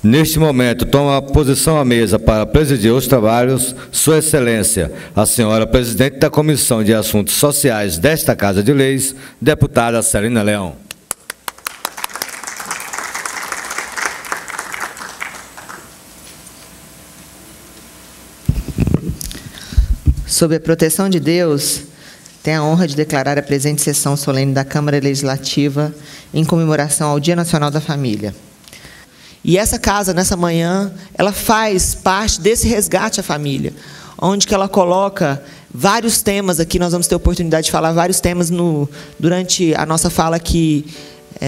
Neste momento, toma posição à mesa para presidir os trabalhos Sua Excelência, a senhora presidente da Comissão de Assuntos Sociais desta Casa de Leis, deputada Celina Leão. Sob a proteção de Deus, tenho a honra de declarar a presente sessão solene da Câmara Legislativa em comemoração ao Dia Nacional da Família. E essa casa, nessa manhã, ela faz parte desse resgate à família, onde que ela coloca vários temas aqui. Nós vamos ter a oportunidade de falar vários temas durante a nossa fala aqui.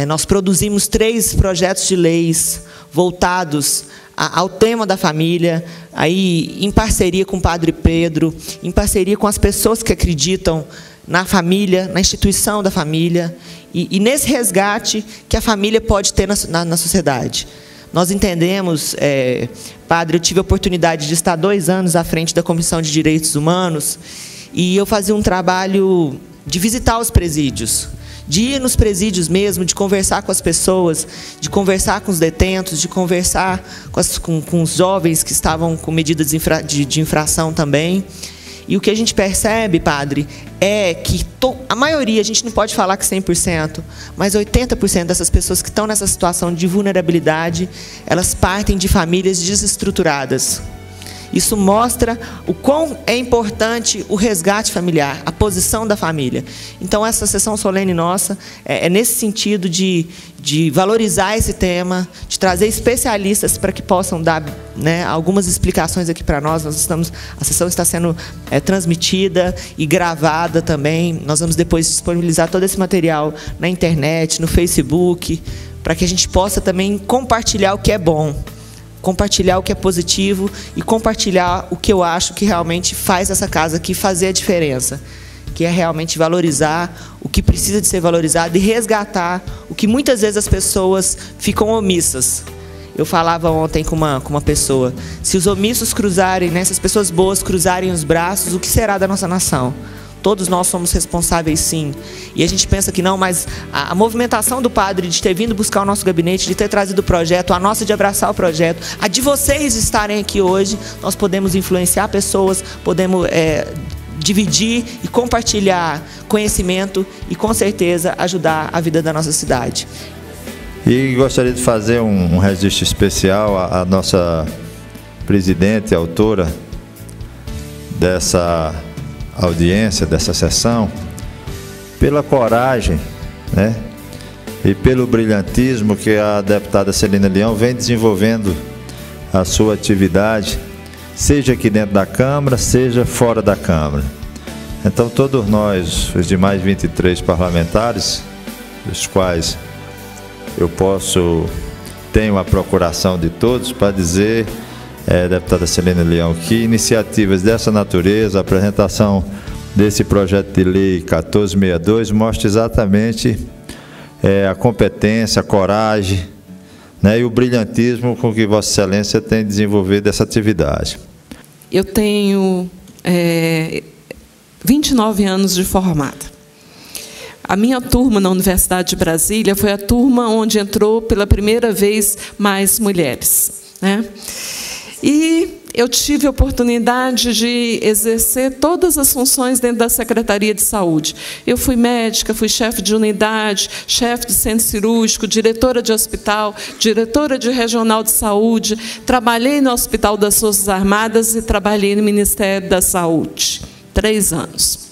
Nós produzimos 3 projetos de leis voltados ao tema da família, aí em parceria com o Padre Pedro, em parceria com as pessoas que acreditam na família, na instituição da família, e nesse resgate que a família pode ter na sociedade. Nós entendemos, padre, eu tive a oportunidade de estar 2 anos à frente da Comissão de Direitos Humanos, e eu fazia um trabalho de visitar os presídios, de ir nos presídios mesmo, de conversar com as pessoas, de conversar com os detentos, de conversar com os jovens que estavam com medidas de infração também. E o que a gente percebe, padre, é que a maioria, a gente não pode falar que 100%, mas 80% dessas pessoas que estão nessa situação de vulnerabilidade, elas partem de famílias desestruturadas. Isso mostra o quão é importante o resgate familiar, a posição da família. Então, essa sessão solene nossa é nesse sentido de valorizar esse tema, de trazer especialistas para que possam dar, né, algumas explicações aqui para nós. A sessão está sendo transmitida e gravada também. Nós vamos depois disponibilizar todo esse material na internet, no Facebook, para que a gente possa também compartilhar o que é bom, compartilhar o que é positivo e compartilhar o que eu acho que realmente faz essa casa aqui fazer a diferença, que é realmente valorizar o que precisa de ser valorizado e resgatar o que muitas vezes as pessoas ficam omissas. Eu falava ontem com uma pessoa, se os omissos cruzarem, né, se as pessoas boas cruzarem os braços, o que será da nossa nação? Todos nós somos responsáveis, sim. E a gente pensa que não, mas a movimentação do padre de ter vindo buscar o nosso gabinete, de ter trazido o projeto, a nossa de abraçar o projeto, a de vocês estarem aqui hoje, nós podemos influenciar pessoas, podemos dividir e compartilhar conhecimento e, com certeza, ajudar a vida da nossa cidade. E gostaria de fazer um registro especial à nossa presidente, autora dessa audiência, dessa sessão, pela coragem, né, e pelo brilhantismo que a deputada Celina Leão vem desenvolvendo a sua atividade, seja aqui dentro da Câmara, seja fora da Câmara. Então, todos nós, os demais 23 parlamentares, dos quais eu tenho a procuração de todos para dizer, deputada Celina Leão, que iniciativas dessa natureza, a apresentação desse projeto de lei 1462, mostra exatamente a competência, a coragem, né, e o brilhantismo com que Vossa Excelência tem desenvolvido essa atividade. Eu tenho 29 anos de formada. A minha turma na Universidade de Brasília foi a turma onde entrou pela primeira vez mais mulheres, né? E eu tive a oportunidade de exercer todas as funções dentro da Secretaria de Saúde. Eu fui médica, fui chefe de unidade, chefe de centro cirúrgico, diretora de hospital, diretora de regional de saúde, trabalhei no Hospital das Forças Armadas e trabalhei no Ministério da Saúde. 3 anos.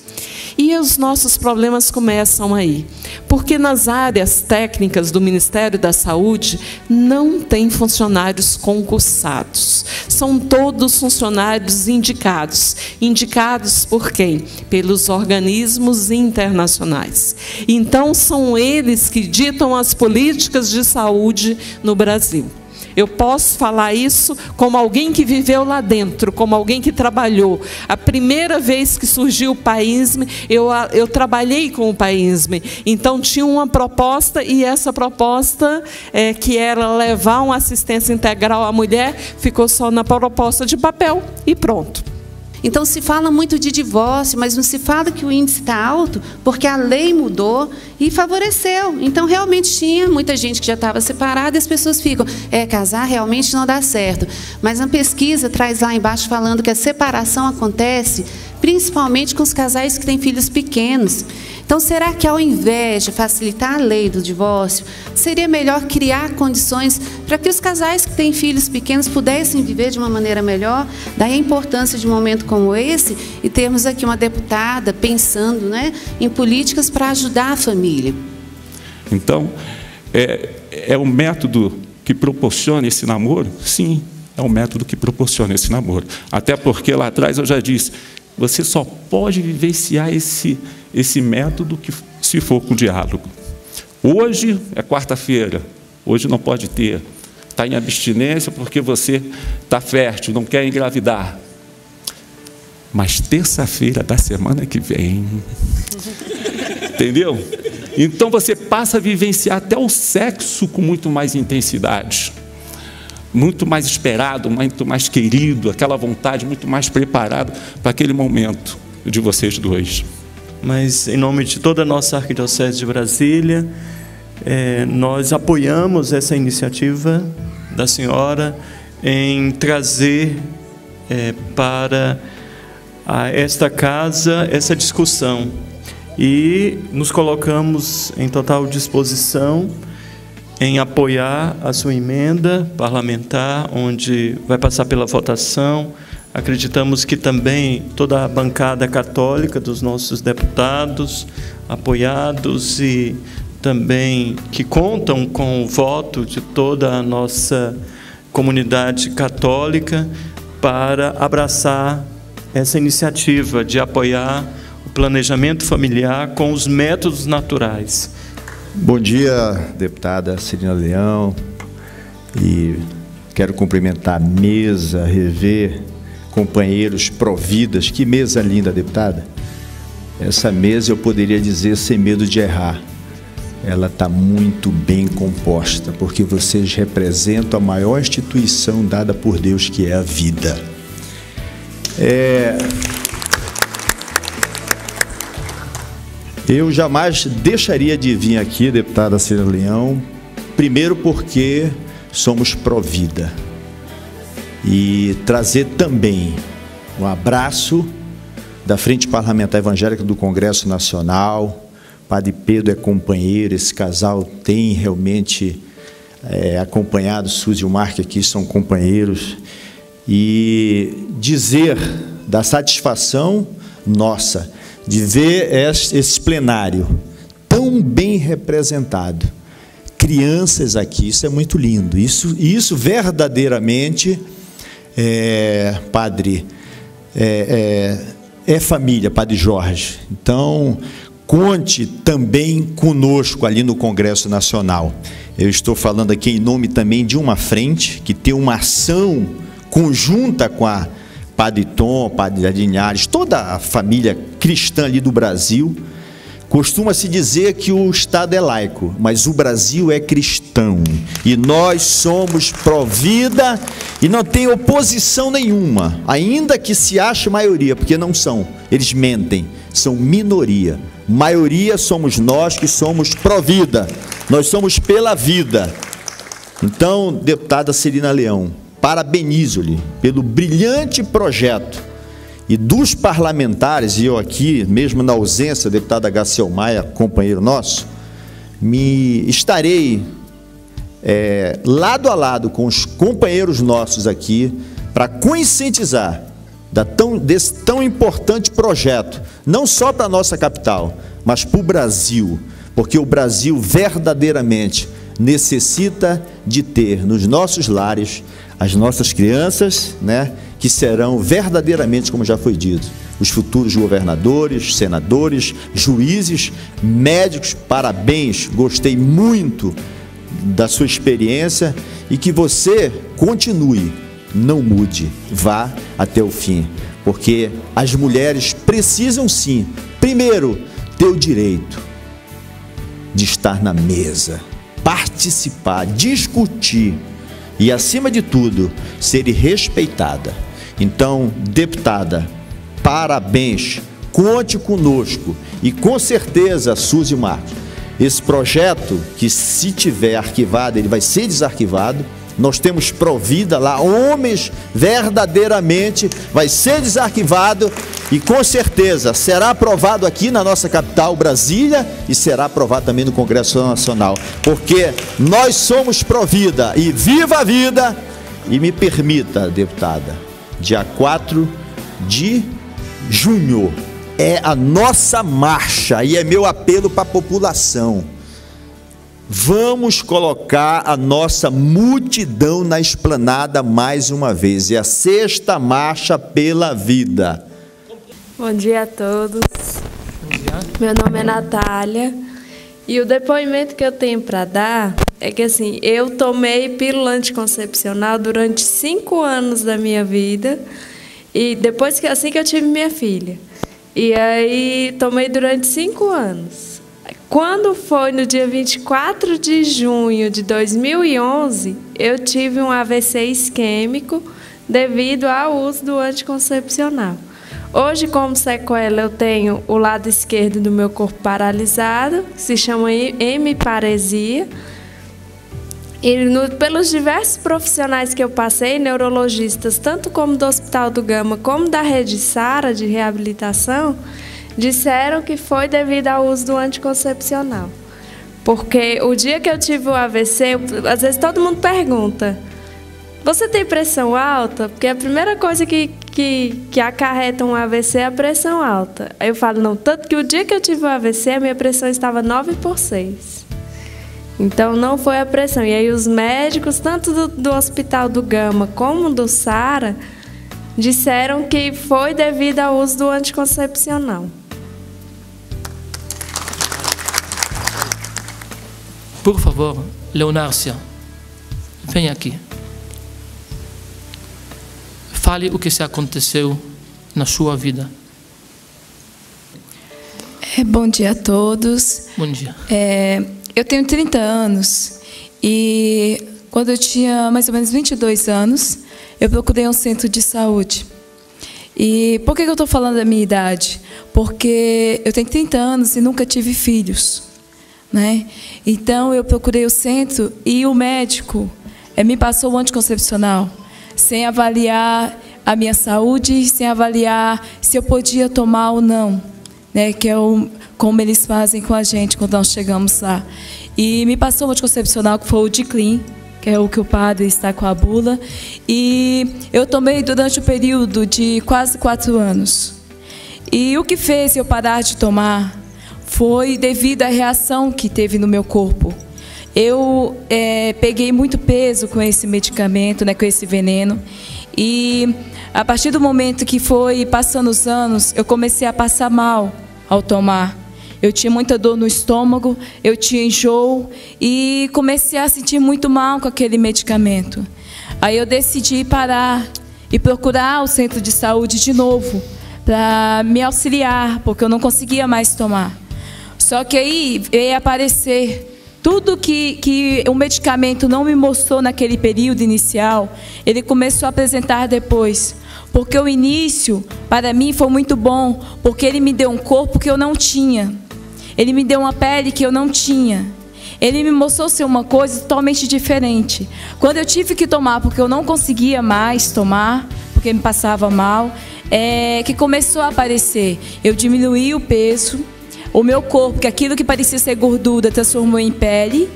E os nossos problemas começam aí, porque nas áreas técnicas do Ministério da Saúde não tem funcionários concursados. São todos funcionários indicados. Indicados por quem? Pelos organismos internacionais. Então, são eles que ditam as políticas de saúde no Brasil. Eu posso falar isso como alguém que viveu lá dentro, como alguém que trabalhou. A primeira vez que surgiu o PAINSM, eu trabalhei com o PAINSM. Então, tinha uma proposta, e essa proposta, que era levar uma assistência integral à mulher, ficou só na proposta de papel e pronto. Então, se fala muito de divórcio, mas não se fala que o índice está alto porque a lei mudou e favoreceu. Então, realmente tinha muita gente que já estava separada e as pessoas ficam, casar realmente não dá certo. Mas a pesquisa traz lá embaixo falando que a separação acontece principalmente com os casais que têm filhos pequenos. Então, será que ao invés de facilitar a lei do divórcio, seria melhor criar condições para que os casais que têm filhos pequenos pudessem viver de uma maneira melhor? Daí a importância de um momento como esse e termos aqui uma deputada pensando, né, em políticas para ajudar a família. Então, é um método que proporciona esse namoro? Sim, é um método que proporciona esse namoro. Até porque lá atrás eu já disse, você só pode vivenciar esse método que se for com diálogo. Hoje é quarta-feira, hoje não pode ter. Está em abstinência porque você está fértil, não quer engravidar. Mas terça-feira da semana que vem, entendeu? Então você passa a vivenciar até o sexo com muito mais intensidade, muito mais esperado, muito mais querido, aquela vontade muito mais preparada para aquele momento de vocês dois. Mas, em nome de toda a nossa Arquidiocese de Brasília, nós apoiamos essa iniciativa da senhora em trazer para esta casa essa discussão. E nos colocamos em total disposição em apoiar a sua emenda parlamentar, onde vai passar pela votação. Acreditamos que também toda a bancada católica dos nossos deputados, apoiados e também que contam com o voto de toda a nossa comunidade católica para abraçar essa iniciativa de apoiar o planejamento familiar com os métodos naturais. Bom dia, deputada Celina Leão, e quero cumprimentar a mesa, rever companheiros providas. Que mesa linda, deputada. Essa mesa eu poderia dizer sem medo de errar. Ela está muito bem composta, porque vocês representam a maior instituição dada por Deus, que é a vida. Eu jamais deixaria de vir aqui, deputada Celina Leão, primeiro porque somos pró-vida, e trazer também um abraço da Frente Parlamentar Evangélica do Congresso Nacional. Padre Pedro é companheiro, esse casal tem realmente acompanhado, Suzy e o Mark aqui são companheiros, e dizer da satisfação nossa de ver esse plenário tão bem representado, crianças aqui, isso é muito lindo, isso verdadeiramente, padre, é família, Padre Jorge. Então, conte também conosco ali no Congresso Nacional. Eu estou falando aqui em nome também de uma frente que tem uma ação conjunta com a Padre Tom, Padre Adinhares, toda a família cristã ali do Brasil. Costuma-se dizer que o Estado é laico, mas o Brasil é cristão. E nós somos pró-vida e não tem oposição nenhuma, ainda que se ache maioria, porque não são, eles mentem, são minoria. Maioria somos nós que somos pró-vida, nós somos pela vida. Então, deputada Celina Leão, parabenizo-lhe pelo brilhante projeto, e dos parlamentares, e eu aqui, mesmo na ausência, deputada Gaciel Maia, companheiro nosso, estarei lado a lado com os companheiros nossos aqui, para conscientizar desse tão importante projeto, não só para a nossa capital, mas para o Brasil, porque o Brasil verdadeiramente necessita de ter nos nossos lares as nossas crianças, né, que serão verdadeiramente, como já foi dito, os futuros governadores, senadores, juízes, médicos. Parabéns, gostei muito da sua experiência e que você continue, não mude, vá até o fim, porque as mulheres precisam sim, primeiro, ter o direito de estar na mesa, participar, discutir e, acima de tudo, ser respeitada. Então, deputada, Parabéns, conte conosco. E com certeza, Suzy Marques, esse projeto, que se tiver arquivado, ele vai ser desarquivado. Nós temos Provida lá, homens verdadeiramente, vai ser desarquivado e com certeza será aprovado aqui na nossa capital, Brasília, e será aprovado também no Congresso Nacional, porque nós somos Provida e viva a vida. E me permita, deputada, dia 4 de junho é a nossa marcha e é meu apelo para a população. Vamos colocar a nossa multidão na esplanada mais uma vez. É a 6ª Marcha pela Vida. Bom dia a todos. Bom dia. Meu nome é Natália. E o depoimento que eu tenho para dar é que assim, eu tomei pílula anticoncepcional durante 5 anos da minha vida. E depois assim que eu tive minha filha. E aí tomei durante 5 anos. Quando foi no dia 24 de junho de 2011, eu tive um AVC isquêmico devido ao uso do anticoncepcional. Hoje, como sequela, eu tenho o lado esquerdo do meu corpo paralisado, que se chama hemiparesia. E pelos diversos profissionais que eu passei, neurologistas, tanto como do Hospital do Gama, como da Rede Sara de reabilitação, disseram que foi devido ao uso do anticoncepcional. Porque o dia que eu tive o AVC, às vezes todo mundo pergunta, você tem pressão alta? Porque a primeira coisa que acarreta um AVC é a pressão alta. Aí eu falo, não, tanto que o dia que eu tive o AVC, a minha pressão estava 9/6. Então não foi a pressão. E aí os médicos, tanto do Hospital do Gama como do Sara, disseram que foi devido ao uso do anticoncepcional. Por favor, Leonárcia, venha aqui. Fale o que se aconteceu na sua vida. Bom dia a todos. Bom dia. Eu tenho 30 anos e quando eu tinha mais ou menos 22 anos, eu procurei um centro de saúde. E por que eu estou falando da minha idade? Porque eu tenho 30 anos e nunca tive filhos, né? Então eu procurei o centro e o médico me passou o anticoncepcional, sem avaliar a minha saúde, sem avaliar se eu podia tomar ou não, né? Que é como eles fazem com a gente quando nós chegamos lá. E me passou o anticoncepcional, que foi o Diclin, que é o que o padre está com a bula. E eu tomei durante o período de quase 4 anos. E o que fez eu parar de tomar foi devido à reação que teve no meu corpo. Eu peguei muito peso com esse medicamento, né, com esse veneno. E a partir do momento que foi passando os anos, eu comecei a passar mal ao tomar. Eu tinha muita dor no estômago, eu tinha enjoo e comecei a sentir muito mal com aquele medicamento. Aí eu decidi parar e procurar o centro de saúde de novo para me auxiliar, porque eu não conseguia mais tomar. Só que aí veio aparecer tudo que o medicamento não me mostrou naquele período inicial, ele começou a apresentar depois. Porque o início, para mim, foi muito bom, porque ele me deu um corpo que eu não tinha. Ele me deu uma pele que eu não tinha. Ele me mostrou ser uma coisa totalmente diferente. Quando eu tive que tomar, porque eu não conseguia mais tomar, porque me passava mal, que começou a aparecer. Eu diminuí o peso, o meu corpo, que aquilo que parecia ser gordura, transformou em pele.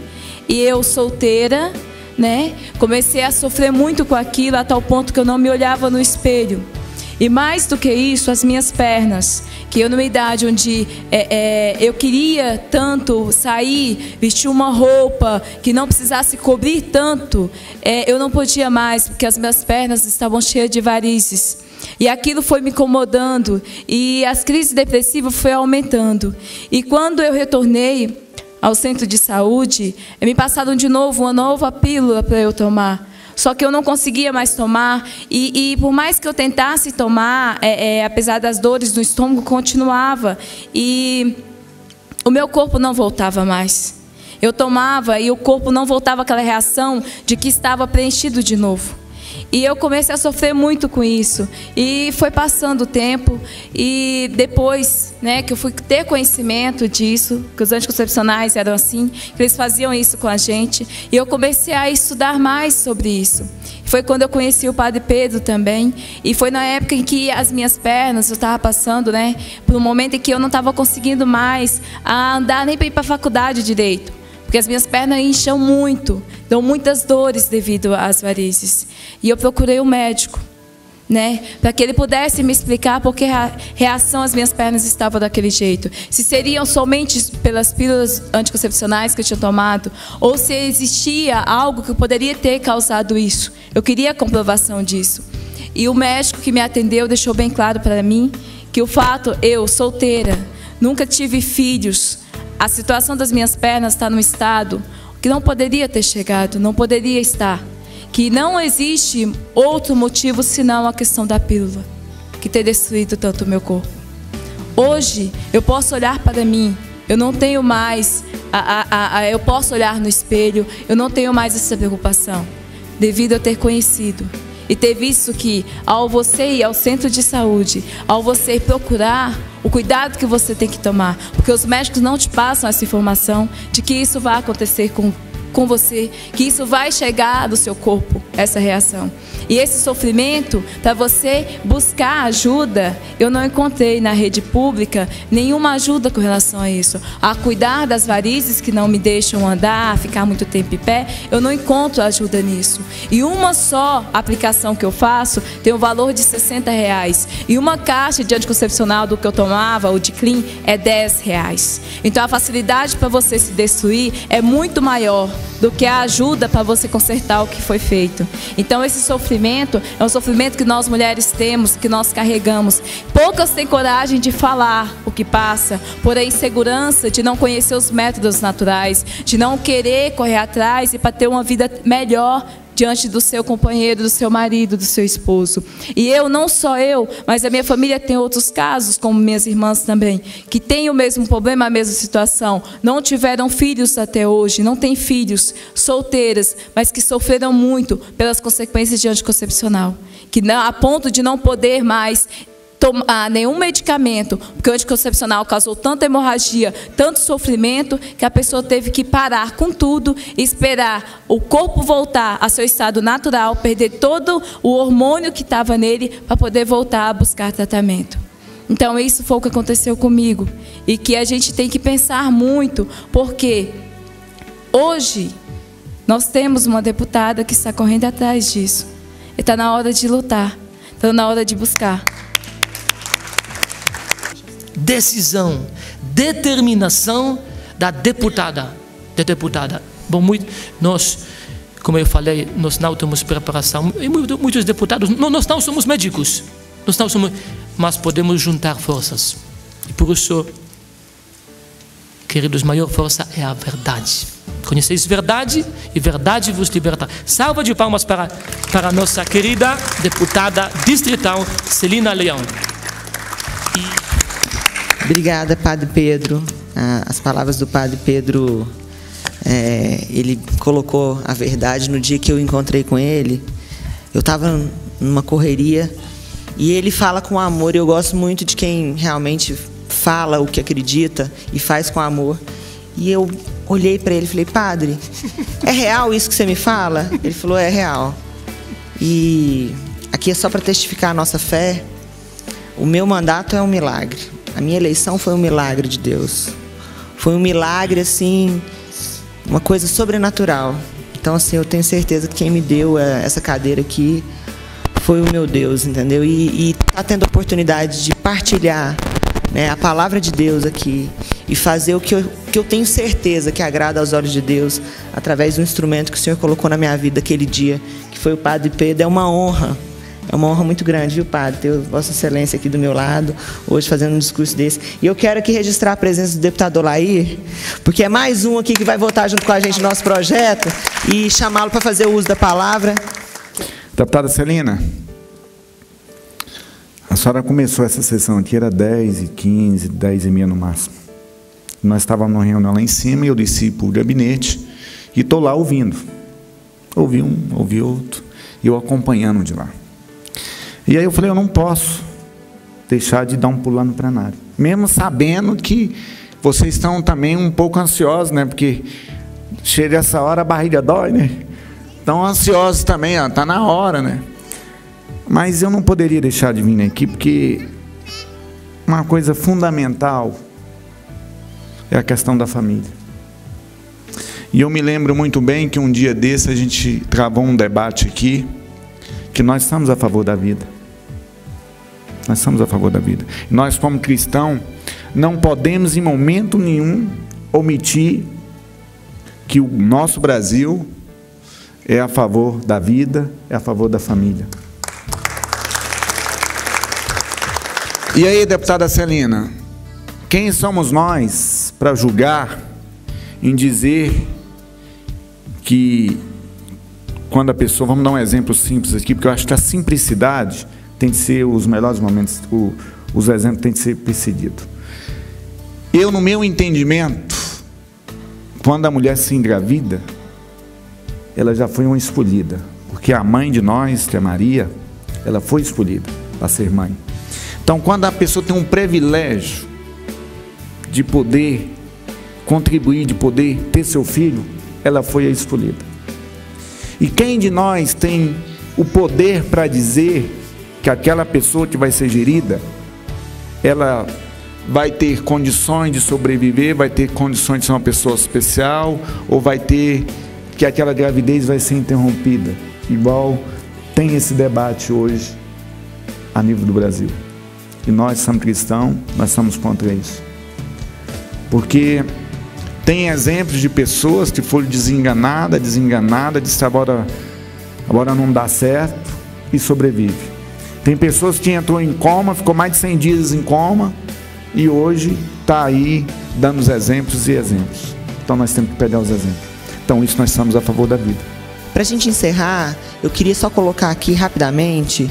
E eu, solteira, né, comecei a sofrer muito com aquilo, a tal ponto que eu não me olhava no espelho. E mais do que isso, as minhas pernas, que eu numa idade onde eu queria tanto sair, vestir uma roupa que não precisasse cobrir tanto, eu não podia mais, porque as minhas pernas estavam cheias de varizes. E aquilo foi me incomodando, e as crises depressivas foram aumentando. E quando eu retornei ao centro de saúde, me passaram de novo uma nova pílula para eu tomar. Só que eu não conseguia mais tomar, e por mais que eu tentasse tomar, apesar das dores no estômago, continuava. E o meu corpo não voltava mais. Eu tomava e o corpo não voltava aquela reação de que estava preenchido de novo. E eu comecei a sofrer muito com isso. E foi passando o tempo. E depois, né, que eu fui ter conhecimento disso, que os anticoncepcionais eram assim, que eles faziam isso com a gente. E eu comecei a estudar mais sobre isso. Foi quando eu conheci o Padre Pedro também. E foi na época em que as minhas pernas, eu estava passando, né, por um momento em que eu não estava conseguindo mais a andar nem para ir para a faculdade direito. Porque as minhas pernas incham muito, dão muitas dores devido às varizes. E eu procurei um médico, né, para que ele pudesse me explicar por que a reação às minhas pernas estava daquele jeito. Se seriam somente pelas pílulas anticoncepcionais que eu tinha tomado, ou se existia algo que poderia ter causado isso. Eu queria a comprovação disso. E o médico que me atendeu deixou bem claro para mim que o fato, eu, solteira, nunca tive filhos, a situação das minhas pernas está num estado que não poderia ter chegado, não poderia estar. Que não existe outro motivo senão a questão da pílula, que ter destruído tanto o meu corpo. Hoje, eu posso olhar para mim, eu não tenho mais, eu posso olhar no espelho, eu não tenho mais essa preocupação, devido a ter conhecido. E ter visto que, ao você ir ao centro de saúde, ao você procurar o cuidado que você tem que tomar, porque os médicos não te passam essa informação de que isso vai acontecer com você, que isso vai chegar no seu corpo, essa reação. E esse sofrimento, para você buscar ajuda, eu não encontrei na rede pública nenhuma ajuda com relação a isso. A cuidar das varizes que não me deixam andar, ficar muito tempo em pé, eu não encontro ajuda nisso. E uma só aplicação que eu faço tem um valor de R$60. E uma caixa de anticoncepcional do que eu tomava, o Diclin, é R$10. Então a facilidade para você se destruir é muito maior do que a ajuda para você consertar o que foi feito. Então esse sofrimento é um sofrimento que nós mulheres temos, que nós carregamos. Poucas têm coragem de falar o que passa, por a insegurança de não conhecer os métodos naturais, de não querer correr atrás e para ter uma vida melhor diante do seu companheiro, do seu marido, do seu esposo. E eu, não só eu, mas a minha família tem outros casos, como minhas irmãs também, que têm o mesmo problema, a mesma situação. Não tiveram filhos até hoje, não têm filhos, solteiras, mas que sofreram muito pelas consequências de anticoncepcional. Que não, a ponto de não poder mais tomar nenhum medicamento, porque o anticoncepcional causou tanta hemorragia, tanto sofrimento, que a pessoa teve que parar com tudo e esperar o corpo voltar a seu estado natural, perder todo o hormônio que estava nele para poder voltar a buscar tratamento. Então isso foi o que aconteceu comigo e que a gente tem que pensar muito, porque hoje nós temos uma deputada que está correndo atrás disso. E está na hora de lutar, está na hora de buscar. Decisão, determinação da deputada. Bom, nós, como eu falei, nós não temos preparação. E muitos deputados, nós não somos médicos, mas podemos juntar forças. E por isso, queridos, maior força é a verdade. Conheceis verdade e verdade vos liberta. Salva de palmas para a nossa querida deputada distrital Celina Leão. Obrigada, Padre Pedro. As palavras do Padre Pedro, ele colocou a verdade. No dia que eu encontrei com ele, eu estava numa correria e ele fala com amor. Eu gosto muito de quem realmente fala o que acredita e faz com amor. E eu olhei para ele e falei: Padre, é real isso que você me fala? Ele falou: é real. E aqui é só para testificar a nossa fé. O meu mandato é um milagre. A minha eleição foi um milagre de Deus. Foi um milagre, assim, uma coisa sobrenatural. Então, assim, eu tenho certeza que quem me deu essa cadeira aqui foi o meu Deus, entendeu? E está tendo a oportunidade de partilhar, né, a palavra de Deus aqui e fazer o que eu tenho certeza que agrada aos olhos de Deus através do instrumento que o Senhor colocou na minha vida aquele dia, que foi o Padre Pedro. É uma honra. É uma honra muito grande, viu, Padre, ter Vossa Excelência aqui do meu lado, hoje fazendo um discurso desse. E eu quero aqui registrar a presença do deputado Olair, porque é mais um aqui que vai votar junto com a gente no nosso projeto, e chamá-lo para fazer o uso da palavra. Deputada Celina, a senhora começou essa sessão aqui, era 10h15, 10h30 no máximo. Nós estávamos numa reunião lá em cima e eu desci para o gabinete e estou lá ouvindo. Ouvi um, ouvi outro. eu acompanhando de lá. E aí eu falei, eu não posso deixar de dar um pulo lá no plenário. Mesmo sabendo que vocês estão também um pouco ansiosos, né? Porque chega essa hora, a barriga dói, né? Estão ansiosos também, ó, tá na hora, né? Mas eu não poderia deixar de vir aqui, porque uma coisa fundamental é a questão da família. E eu me lembro muito bem que um dia desse a gente travou um debate aqui, que nós estamos a favor da vida. Nós estamos a favor da vida. Nós, como cristãos, não podemos em momento nenhum omitir que o nosso Brasil é a favor da vida, é a favor da família. E aí, deputada Celina, quem somos nós para julgar em dizer que quando a pessoa, vamos dar um exemplo simples aqui, porque eu acho que a simplicidade tem de ser os melhores momentos, os exemplos têm de ser precedidos. Eu, no meu entendimento, quando a mulher se engravida, ela já foi uma escolhida, porque a mãe de nós, que é Maria, ela foi escolhida para ser mãe. Então, quando a pessoa tem um privilégio de poder contribuir, de poder ter seu filho, ela foi a escolhida. E quem de nós tem o poder para dizer que aquela pessoa que vai ser gerida, ela vai ter condições de sobreviver, vai ter condições de ser uma pessoa especial, ou vai ter que aquela gravidez vai ser interrompida? Igual tem esse debate hoje a nível do Brasil. E nós, somos cristãos, nós somos contra isso. Porque tem exemplos de pessoas que foram desenganadas, disse agora não dá certo e sobrevive. Tem pessoas que entrou em coma, ficou mais de 100 dias em coma e hoje está aí dando os exemplos e exemplos. Então nós temos que pegar os exemplos. Então isso nós estamos a favor da vida. Para a gente encerrar, eu queria só colocar aqui rapidamente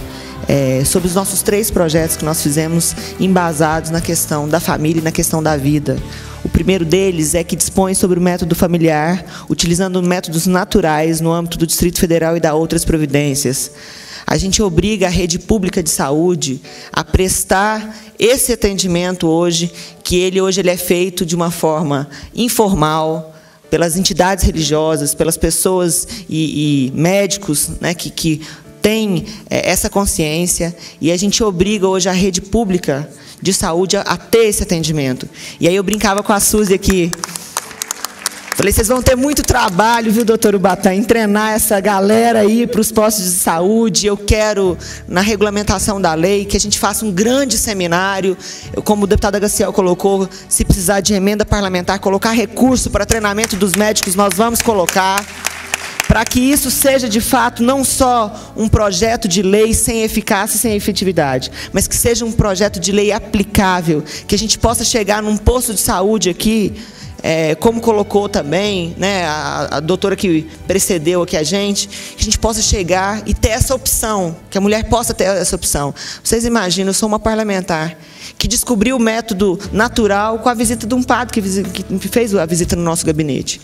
sobre os nossos 3 projetos que nós fizemos embasados na questão da família e na questão da vida. O primeiro deles é que dispõe sobre o método familiar, utilizando métodos naturais no âmbito do Distrito Federal e da outras providências. A gente obriga a rede pública de saúde a prestar esse atendimento hoje, que hoje ele é feito de uma forma informal, pelas entidades religiosas, pelas pessoas e médicos, né, que têm essa consciência, e a gente obriga hoje a rede pública de saúde a ter esse atendimento. E aí eu brincava com a Suzy aqui. Falei, vocês vão ter muito trabalho, viu, doutor Ubatã, em treinar essa galera aí para os postos de saúde. Eu quero, na regulamentação da lei, que a gente faça um grande seminário, como o deputado Gaciel colocou, se precisar de emenda parlamentar, colocar recurso para treinamento dos médicos, nós vamos colocar, para que isso seja, de fato, não só um projeto de lei sem eficácia e sem efetividade, mas que seja um projeto de lei aplicável, que a gente possa chegar num posto de saúde aqui, como colocou também, né, a doutora que precedeu aqui a gente possa chegar e ter essa opção, que a mulher possa ter essa opção. Vocês imaginam, eu sou uma parlamentar que descobriu o método natural com a visita de um padre que fez a visita no nosso gabinete.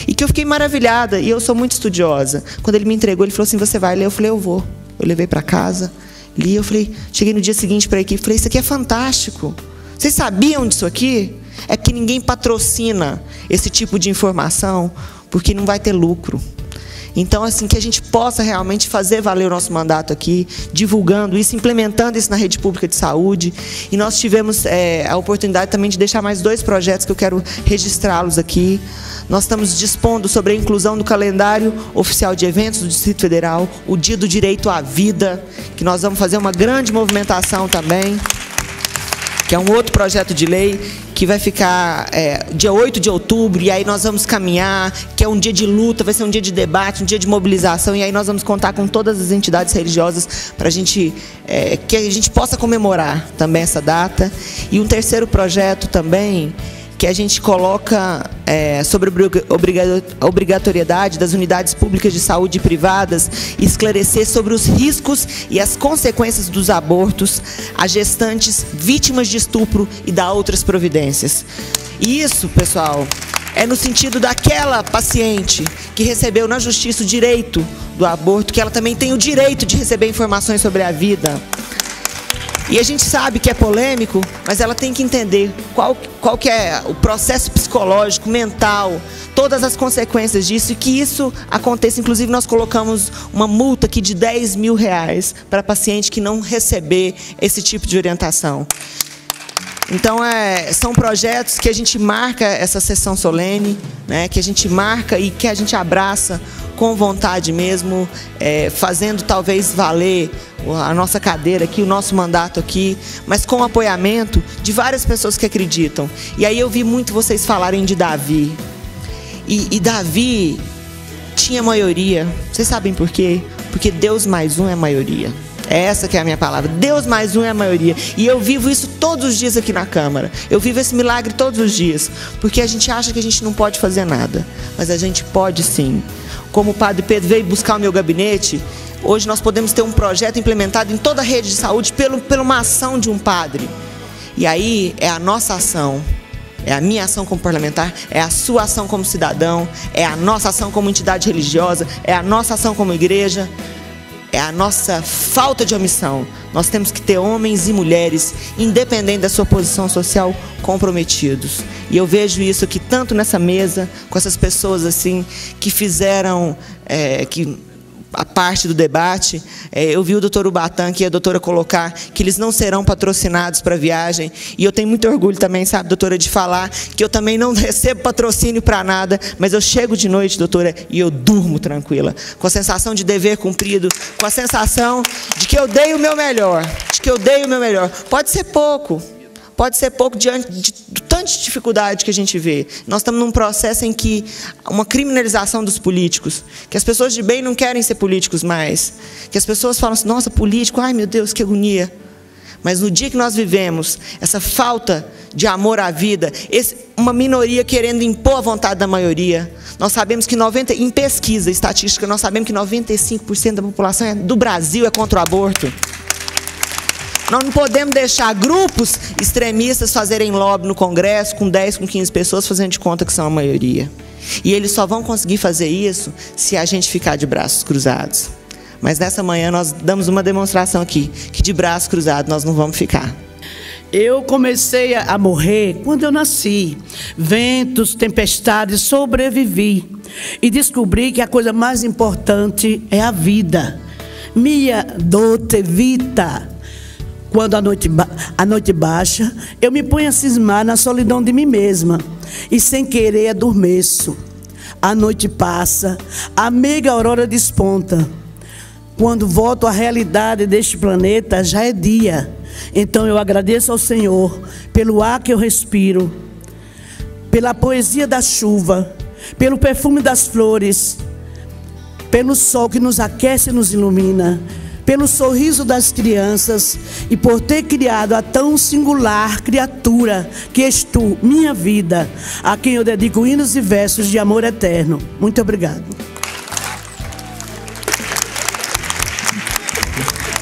E que eu fiquei maravilhada, e eu sou muito estudiosa. Quando ele me entregou, ele falou assim, você vai ler? Eu falei, eu vou. Eu levei para casa, li, eu falei, cheguei no dia seguinte para a equipe, falei, isso aqui é fantástico. Vocês sabiam disso aqui? É que ninguém patrocina esse tipo de informação, porque não vai ter lucro. Então, assim, que a gente possa realmente fazer valer o nosso mandato aqui, divulgando isso, implementando isso na rede pública de saúde. E nós tivemos a oportunidade também de deixar mais 2 projetos que eu quero registrá-los aqui. Nós estamos dispondo sobre a inclusão do calendário oficial de eventos do Distrito Federal, o Dia do Direito à Vida, que nós vamos fazer uma grande movimentação também, que é um outro projeto de lei que vai ficar dia 8 de outubro, e aí nós vamos caminhar, que é um dia de luta, vai ser um dia de debate, um dia de mobilização, e aí nós vamos contar com todas as entidades religiosas para que a gente possa comemorar também essa data. E um terceiro projeto também, que a gente coloca sobre a obrigatoriedade das unidades públicas de saúde privadas esclarecer sobre os riscos e as consequências dos abortos a gestantes vítimas de estupro e da outras providências. E isso, pessoal, é no sentido daquela paciente que recebeu na justiça o direito do aborto, que ela também tem o direito de receber informações sobre a vida. E a gente sabe que é polêmico, mas ela tem que entender qual que é o processo psicológico, mental, todas as consequências disso, e que isso aconteça. Inclusive, nós colocamos uma multa aqui de R$10 mil para paciente que não receber esse tipo de orientação. Então, são projetos que a gente marca essa sessão solene, né, que a gente marca e que a gente abraça com vontade mesmo, fazendo talvez valer a nossa cadeira aqui, o nosso mandato aqui, mas com o apoiamento de várias pessoas que acreditam. E aí eu vi muito vocês falarem de Davi. E Davi tinha maioria. Vocês sabem por quê? Porque Deus mais um é a maioria. É essa que é a minha palavra. Deus mais um é a maioria. E eu vivo isso todos os dias aqui na Câmara. Eu vivo esse milagre todos os dias. Porque a gente acha que a gente não pode fazer nada. Mas a gente pode sim. Como o Padre Pedro veio buscar o meu gabinete, hoje nós podemos ter um projeto implementado em toda a rede de saúde pela uma ação de um padre. E aí é a nossa ação. É a minha ação como parlamentar, é a sua ação como cidadão, é a nossa ação como entidade religiosa, é a nossa ação como igreja. É a nossa falta de omissão. Nós temos que ter homens e mulheres, independente da sua posição social, comprometidos. E eu vejo isso aqui tanto nessa mesa, com essas pessoas assim que fizeram a parte do debate. Eu vi o doutor Ubatã e a doutora colocar que eles não serão patrocinados para a viagem. E eu tenho muito orgulho também, sabe, doutora, de falar que eu também não recebo patrocínio para nada, mas eu chego de noite, doutora, e eu durmo tranquila, com a sensação de dever cumprido, com a sensação de que eu dei o meu melhor, Pode ser pouco diante de tanta dificuldade que a gente vê. Nós estamos num processo em que uma criminalização dos políticos, que as pessoas de bem não querem ser políticos mais, que as pessoas falam assim, nossa, político, ai meu Deus, que agonia. Mas no dia que nós vivemos essa falta de amor à vida, uma minoria querendo impor a vontade da maioria, nós sabemos que em pesquisa estatística, nós sabemos que 95% da população do Brasil é contra o aborto. Nós não podemos deixar grupos extremistas fazerem lobby no Congresso com 10, com 15 pessoas, fazendo de conta que são a maioria. E eles só vão conseguir fazer isso se a gente ficar de braços cruzados. Mas nessa manhã nós damos uma demonstração aqui, que de braços cruzados nós não vamos ficar. Eu comecei a morrer quando eu nasci. Ventos, tempestades, sobrevivi. E descobri que a coisa mais importante é a vida. Mia dote vita. Quando a noite baixa, eu me ponho a cismar na solidão de mim mesma. E sem querer adormeço. A noite passa, a meiga aurora desponta. Quando volto à realidade deste planeta, já é dia. Então eu agradeço ao Senhor pelo ar que eu respiro, pela poesia da chuva, pelo perfume das flores, pelo sol que nos aquece e nos ilumina, pelo sorriso das crianças e por ter criado a tão singular criatura que és tu, minha vida, a quem eu dedico hinos e versos de amor eterno. Muito obrigado.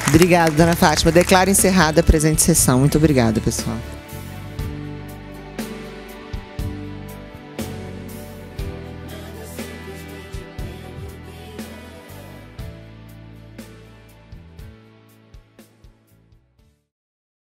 Obrigada, dona Fátima. Declaro encerrada a presente sessão. Muito obrigada, pessoal.